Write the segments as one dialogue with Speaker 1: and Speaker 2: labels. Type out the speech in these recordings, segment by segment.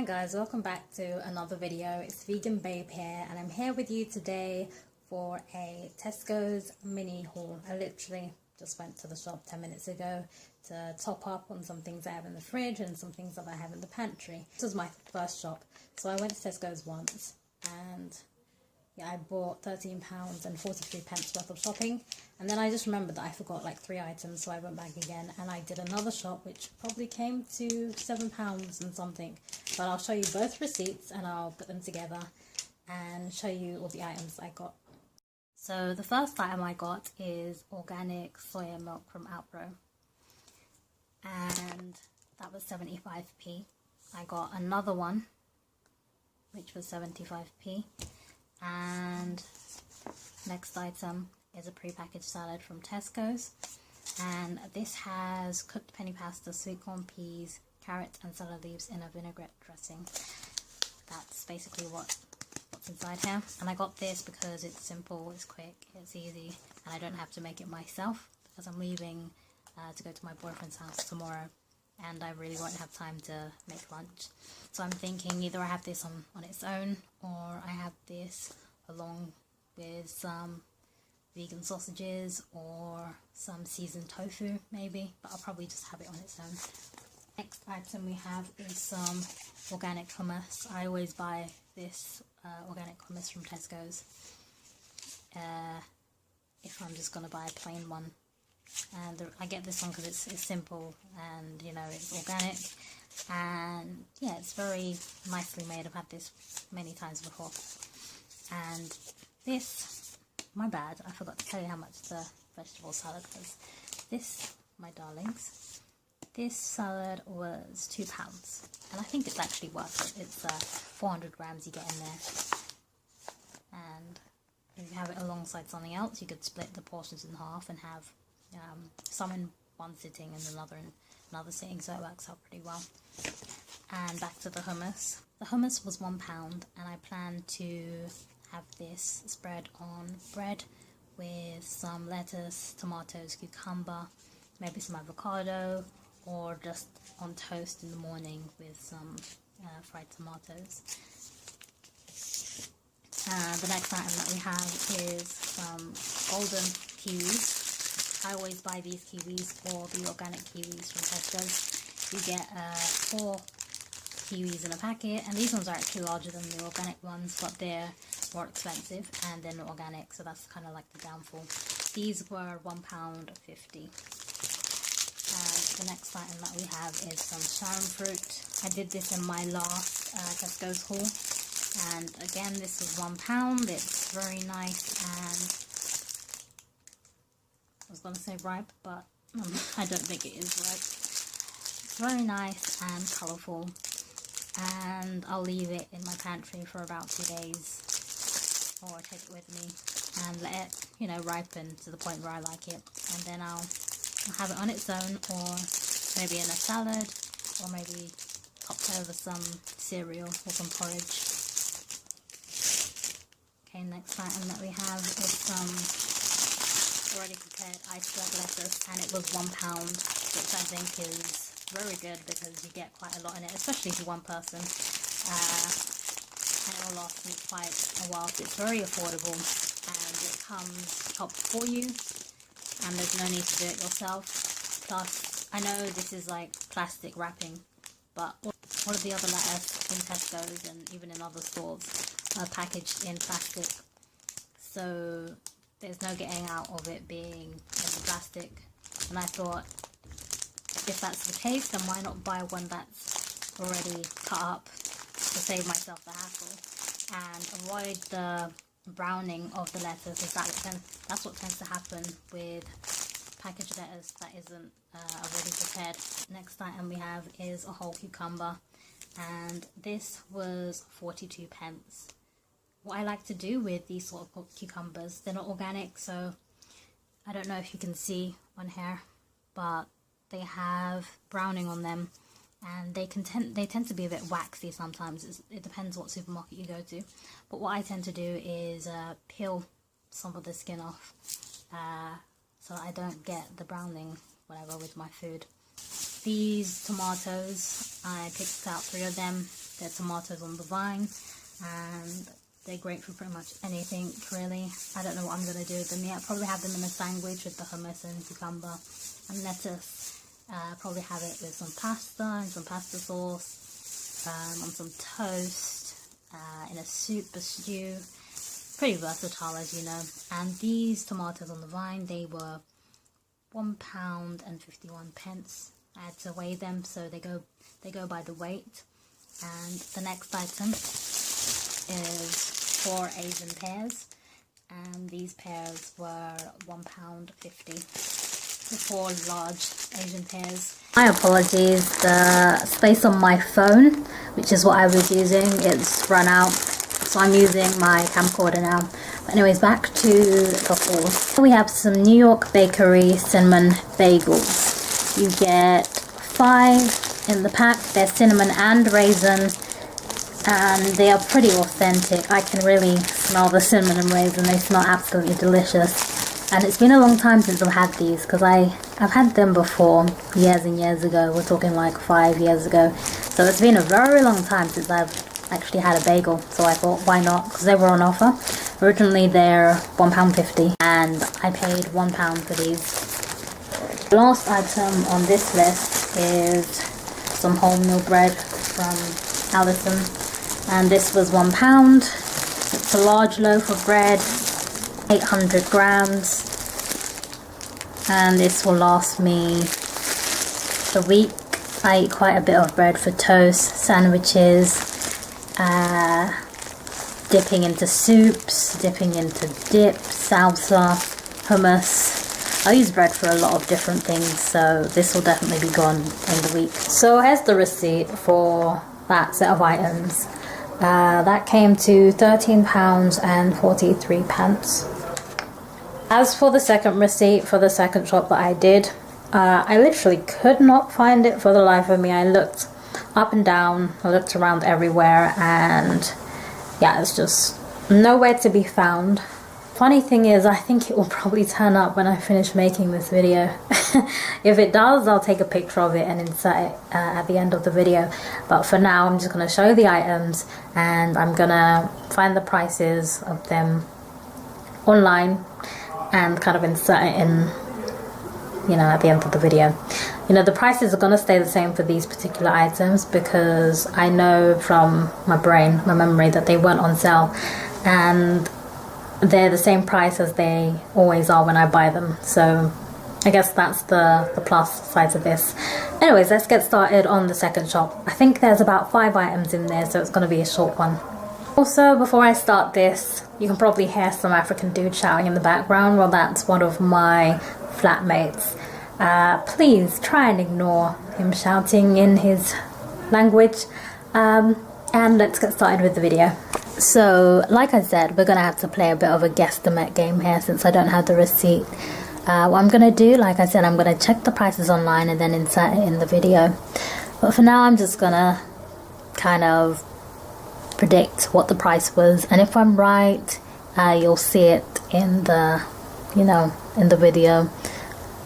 Speaker 1: guys, welcome back to another video. It's Vegan Babe here and I'm here with you today for a Tesco's mini haul. I literally just went to the shop 10 minutes ago to top up on some things I have in the fridge and some things that I have in the pantry. This was my first shop, so I went to Tesco's once and yeah, I bought £13.43 worth of shopping, and then I just remembered that I forgot like 3 items, so I went back again and I did another shop which probably came to £7 and something. But I'll show you both receipts and I'll put them together and show you all the items I got. So the first item I got is organic soya milk from Outro, and that was 75p. I got another one which was 75p. And next item is a pre-packaged salad from Tesco's, and this has cooked penny pasta, sweet corn peas, carrots and salad leaves in a vinaigrette dressing. That's basically what's inside here, and I got this because it's simple, it's quick, it's easy, and I don't have to make it myself because I'm leaving to go to my boyfriend's house tomorrow and I really won't have time to make lunch. So I'm thinking either I have this on its own, or I have this along with some vegan sausages or some seasoned tofu maybe, but I'll probably just have it on its own. Next item we have is some organic hummus. I always buy this organic hummus from Tesco's if I'm just going to buy a plain one. And I get this one because it's simple and, you know, it's organic, and yeah, it's very nicely made. I've had this many times before. And this, my bad, I forgot to tell you how much the vegetable salad was. This, my darlings, this salad was £2, and I think it's actually worth it. It's 400 grams you get in there, and if you have it alongside something else, you could split the portions in half and have some in one sitting and another in another sitting, so it works out pretty well. And back to the hummus. The hummus was £1, and I plan to have this spread on bread with some lettuce, tomatoes, cucumber, maybe some avocado, or just on toast in the morning with some fried tomatoes. The next item that we have is some golden kiwis. I always buy these kiwis, or the organic kiwis from Tesco. You get 4 kiwis in a packet, and these ones are actually larger than the organic ones, but they're more expensive and they're not organic, so that's kind of like the downfall. These were £1.50. And the next item that we have is some sharon fruit. I did this in my last Tesco's haul, and again this was £1. It's very nice, and I was going to say ripe, but I don't think it is ripe. It's very nice and colourful, and I'll leave it in my pantry for about 2 days, or take it with me and let it, you know, ripen to the point where I like it, and then I'll have it on its own, or maybe in a salad, or maybe topped over some cereal or some porridge. Okay, next item that we have is some already prepared iceberg lettuce, and it was £1, which I think is very good because you get quite a lot in it, especially for one person, and it will last me quite a while. So it's very affordable, and it comes chopped for you, and there's no need to do it yourself. Plus, I know this is like plastic wrapping, but all of the other lettuce in Tesco's and even in other stores are packaged in plastic, so there's no getting out of it being in the plastic. And I thought, if that's the case, then why not buy one that's already cut up to save myself the hassle and avoid the browning of the lettuce, as that's what tends to happen with packaged lettuce that isn't already prepared. Next item we have is a whole cucumber, and this was 42p. What I like to do with these sort of cucumbers, they're not organic, so I don't know if you can see on here, but they have browning on them, and they tend to be a bit waxy sometimes. It depends what supermarket you go to, but what I tend to do is peel some of the skin off so I don't get the browning whatever with my food. These tomatoes, I picked out 3 of them, They're tomatoes on the vine, and they're great for pretty much anything, really. I don't know what I'm going to do with them yet. Probably have them in a sandwich with the hummus and cucumber and lettuce. Probably have it with some pasta and some pasta sauce, on some toast, in a soup, a stew. Pretty versatile, as you know. And these tomatoes on the vine, they were £1.51. I had to weigh them, so they go by the weight. And the next item is 4 Asian pears, and these pears were £1.50 for 4 large Asian pears. My apologies, the space on my phone, which is what I was using, it's run out, so I'm using my camcorder now. But anyways, back to the haul. We have some New York Bakery cinnamon bagels. You get 5 in the pack. They're cinnamon and raisin, and they are pretty authentic. I can really smell the cinnamon and raisin. They smell absolutely delicious. And it's been a long time since I've had these, because I've had them before, years and years ago. We're talking like 5 years ago. So it's been a very long time since I've actually had a bagel. So I thought, why not? Because they were on offer. Originally they're £1.50, and I paid £1 for these. The last item on this list is some wholemeal bread from Allison, and this was £1. It's a large loaf of bread, 800 grams, and this will last me a week. I eat quite a bit of bread for toast, sandwiches, dipping into soups, dipping into dip, salsa, hummus. I use bread for a lot of different things, so this will definitely be gone in the week. So here's the receipt for that set of items. That came to £13.43. As for the second receipt for the second shop that I did, I literally could not find it for the life of me. I looked up and down, I looked around everywhere, and yeah, it's just nowhere to be found. Funny thing is, I think it will probably turn up when I finish making this video. If it does, I'll take a picture of it and insert it at the end of the video. But for now, I'm just going to show the items, and I'm going to find the prices of them online and kind of insert it in, you know, at the end of the video. You know, the prices are going to stay the same for these particular items because I know from my brain, my memory, that they weren't on sale, and they're the same price as they always are when I buy them. So I guess that's the plus side of this. Anyways, let's get started on the second shop. I think there's about 5 items in there, so it's going to be a short one. Also, before I start this, you can probably hear some African dude shouting in the background. Well, that's one of my flatmates. Please try and ignore him shouting in his language. And let's get started with the video. So, like I said, we're going to have to play a bit of a guesstimate game here since I don't have the receipt. What I'm going to do, like I said, I'm going to check the prices online and then insert it in the video. But for now, I'm just going to kind of predict what the price was. And if I'm right, you'll see it in the, you know, in the video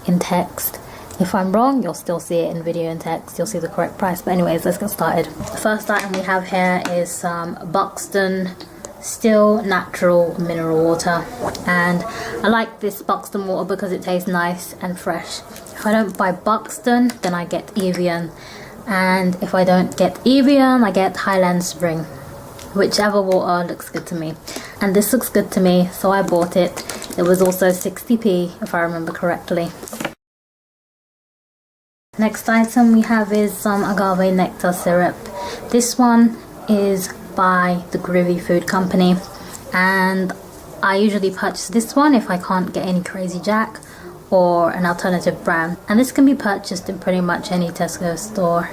Speaker 1: in text. If I'm wrong, you'll still see it in video and text. You'll see the correct price. But anyways, let's get started. The first item we have here is some Buxton Still Natural Mineral Water. And I like this Buxton water because it tastes nice and fresh. If I don't buy Buxton, then I get Evian. And if I don't get Evian, I get Highland Spring. Whichever water looks good to me. And this looks good to me, so I bought it. It was also 60p, if I remember correctly. Next item we have is some agave nectar syrup. This one is by the Groovy Food Company, and I usually purchase this one if I can't get any Crazy Jack or an alternative brand. And this can be purchased in pretty much any Tesco store.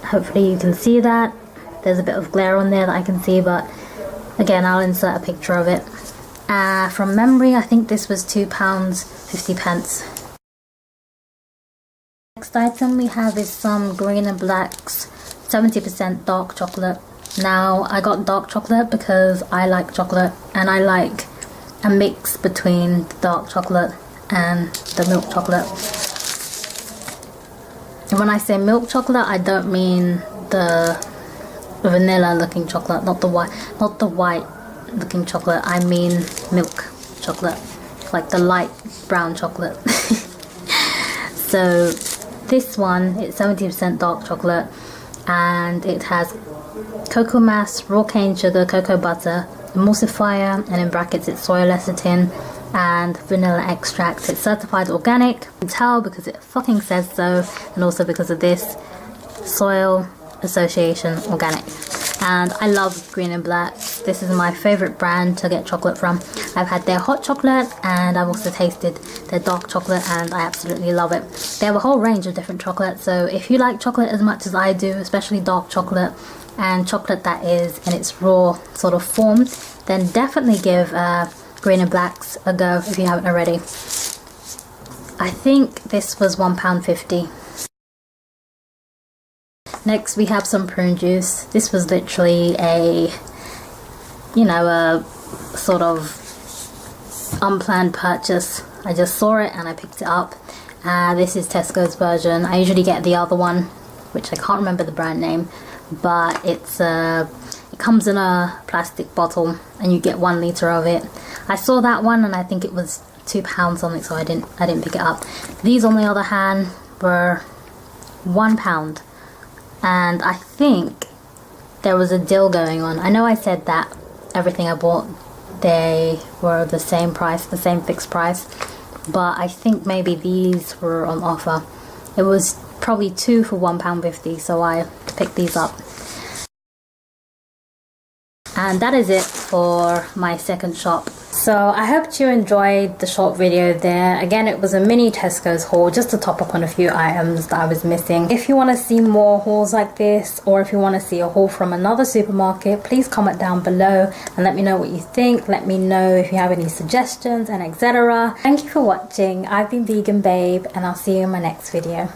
Speaker 1: Hopefully you can see that. There's a bit of glare on there that I can see, but again, I'll insert a picture of it. From memory, I think this was £2.50. Next item we have is some Green and Black's 70% dark chocolate. Now, I got dark chocolate because I like chocolate, and I like a mix between the dark chocolate and the milk chocolate. And when I say milk chocolate, I don't mean the vanilla looking chocolate, not the white looking chocolate. I mean milk chocolate, like the light brown chocolate. So this one, it's 70% dark chocolate, and it has cocoa mass, raw cane sugar, cocoa butter, emulsifier, and in brackets it's soy lecithin, and vanilla extract. It's certified organic. You can tell because it fucking says so, and also because of this Soil Association organic. And I love Green and Black. This is my favorite brand to get chocolate from. I've had their hot chocolate, and I've also tasted their dark chocolate, and I absolutely love it. They have a whole range of different chocolates, so if you like chocolate as much as I do, especially dark chocolate and chocolate that is in its raw sort of form, then definitely give Green and Blacks a go if you haven't already. I think this was £1.50. Next we have some prune juice. This was literally a, you know, a sort of unplanned purchase. I just saw it and I picked it up. This is Tesco's version. I usually get the other one, which I can't remember the brand name, but it comes in a plastic bottle and you get 1 litre of it. I saw that one and I think it was £2 something, so I didn't pick it up. These on the other hand were £1. And I think there was a deal going on. I know I said that everything I bought, they were the same price, the same fixed price, but I think maybe these were on offer. It was probably 2 for £1.50, so I picked these up. And that is it for my second shop. So I hope you enjoyed the short video there. Again, it was a mini Tesco's haul just to top up on a few items that I was missing. If you want to see more hauls like this, or if you want to see a haul from another supermarket, please comment down below and let me know what you think. Let me know if you have any suggestions and etc. Thank you for watching. I've been Vegan Babe, and I'll see you in my next video.